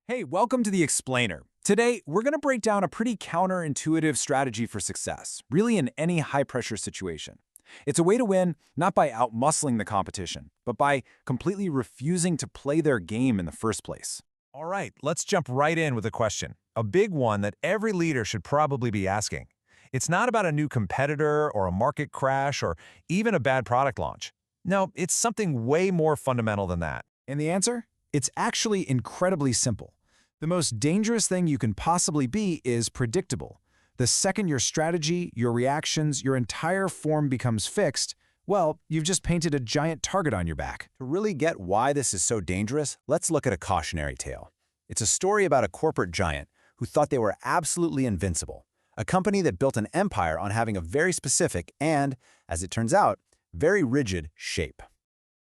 Hey, welcome to The Explainer. Today, we're going to break down a pretty counterintuitive strategy for success, really in any high-pressure situation. It's a way to win not by outmuscling the competition, but by completely refusing to play their game in the first place. All right, let's jump right in with a question. A big one that every leader should probably be asking. It's not about a new competitor or a market crash or even a bad product launch. No, it's something way more fundamental than that. And the answer? It's actually incredibly simple. The most dangerous thing you can possibly be is predictable. The second your strategy, your reactions, your entire form becomes fixed, well, you've just painted a giant target on your back. To really get why this is so dangerous, let's look at a cautionary tale. It's a story about a corporate giant who thought they were absolutely invincible, a company that built an empire on having a very specific and, as it turns out, very rigid shape.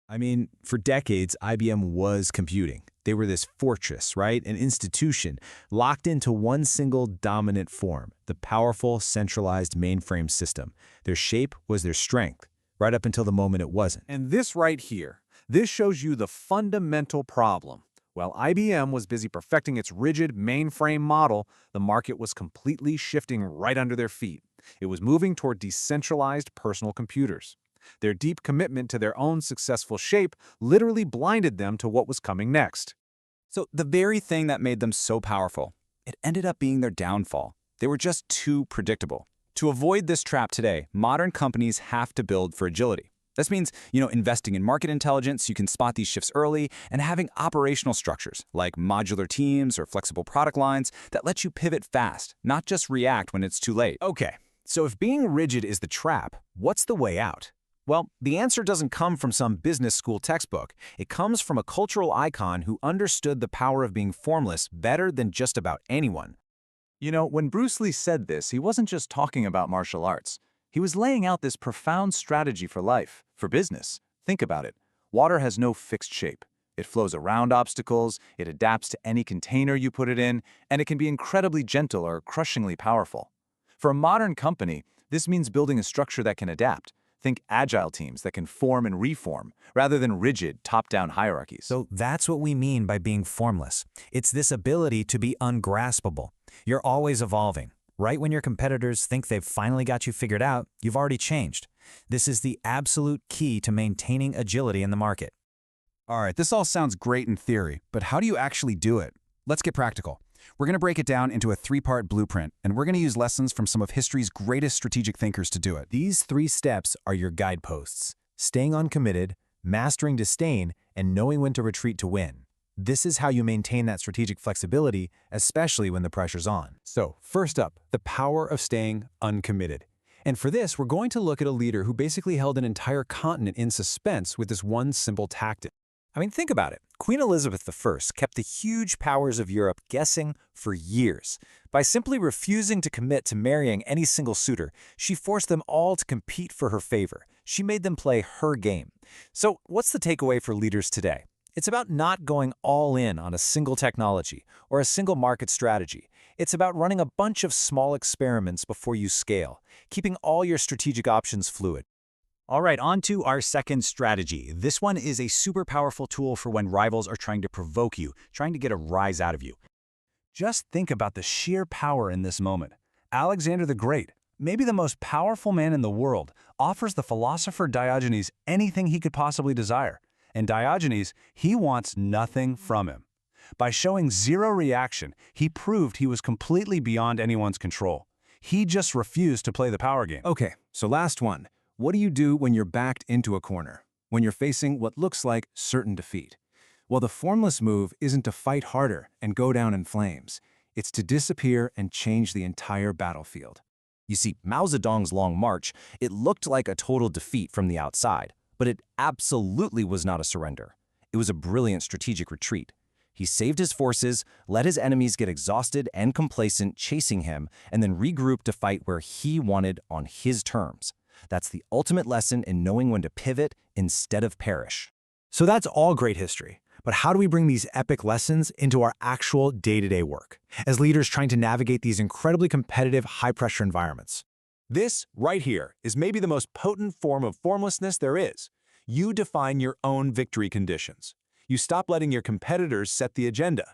I mean, for decades, IBM was computing. They were this fortress, right? An institution locked into one single dominant form, the powerful, centralized mainframe system. Their shape was their strength, right up until the moment it wasn't. And this right here, this shows you the fundamental problem. While IBM was busy perfecting its rigid mainframe model, the market was completely shifting right under their feet. It was moving toward decentralized personal computers. Their deep commitment to their own successful shape literally blinded them to what was coming next. So the very thing that made them so powerful, it ended up being their downfall. They were just too predictable. To avoid this trap today, modern companies have to build for agility. This means, investing in market intelligence so you can spot these shifts early and having operational structures like modular teams or flexible product lines that let you pivot fast, not just react when it's too late. Okay, so if being rigid is the trap, what's the way out? Well, the answer doesn't come from some business school textbook. It comes from a cultural icon who understood the power of being formless better than just about anyone. You know, when Bruce Lee said this, he wasn't just talking about martial arts. He was laying out this profound strategy for life, for business. Think about it. Water has no fixed shape. It flows around obstacles, it adapts to any container you put it in, and it can be incredibly gentle or crushingly powerful. For a modern company, this means building a structure that can adapt. Think agile teams that can form and reform, rather than rigid, top-down hierarchies. So that's what we mean by being formless. It's this ability to be ungraspable. You're always evolving. Right when your competitors think they've finally got you figured out, you've already changed. This is the absolute key to maintaining agility in the market. All right, this all sounds great in theory, but how do you actually do it? Let's get practical. We're going to break it down into a three-part blueprint, and we're going to use lessons from some of history's greatest strategic thinkers to do it. These 3 steps are your guideposts: staying uncommitted, mastering disdain, and knowing when to retreat to win. This is how you maintain that strategic flexibility, especially when the pressure's on. So, first up, the power of staying uncommitted. And for this, we're going to look at a leader who basically held an entire continent in suspense with this one simple tactic. I mean, think about it. Queen Elizabeth I kept the huge powers of Europe guessing for years. By simply refusing to commit to marrying any single suitor, she forced them all to compete for her favor. She made them play her game. So what's the takeaway for leaders today? It's about not going all in on a single technology or a single market strategy. It's about running a bunch of small experiments before you scale, keeping all your strategic options fluid. All right, on to our second strategy. This one is a super powerful tool for when rivals are trying to provoke you, trying to get a rise out of you. Just think about the sheer power in this moment. Alexander the Great, maybe the most powerful man in the world, offers the philosopher Diogenes anything he could possibly desire. And Diogenes, he wants nothing from him. By showing zero reaction, he proved he was completely beyond anyone's control. He just refused to play the power game. Okay, so last one. What do you do when you're backed into a corner? When you're facing what looks like certain defeat? Well, the formless move isn't to fight harder and go down in flames. It's to disappear and change the entire battlefield. You see, Mao Zedong's Long March, it looked like a total defeat from the outside, but it absolutely was not a surrender. It was a brilliant strategic retreat. He saved his forces, let his enemies get exhausted and complacent chasing him, and then regrouped to fight where he wanted on his terms. That's the ultimate lesson in knowing when to pivot instead of perish. So that's all great history. But how do we bring these epic lessons into our actual day-to-day work, as leaders trying to navigate these incredibly competitive, high-pressure environments? This, right here, is maybe the most potent form of formlessness there is. You define your own victory conditions. You stop letting your competitors set the agenda.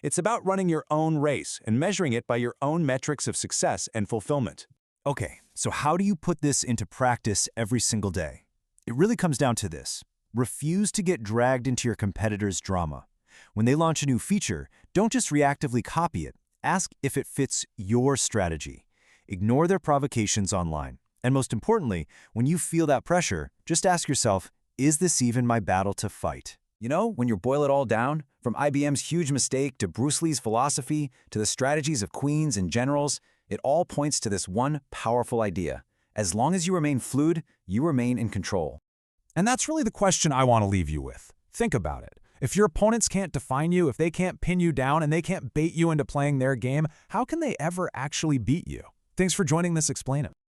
It's about running your own race and measuring it by your own metrics of success and fulfillment. Okay, so how do you put this into practice every single day? It really comes down to this. Refuse to get dragged into your competitor's drama. When they launch a new feature, don't just reactively copy it. Ask if it fits your strategy. Ignore their provocations online. And most importantly, when you feel that pressure, just ask yourself, is this even my battle to fight? You know, when you boil it all down, from IBM's huge mistake to Bruce Lee's philosophy to the strategies of queens and generals, it all points to this one powerful idea. As long as you remain fluid, you remain in control. And that's really the question I want to leave you with. Think about it. If your opponents can't define you, if they can't pin you down, and they can't bait you into playing their game, how can they ever actually beat you? Thanks for joining this Explain It.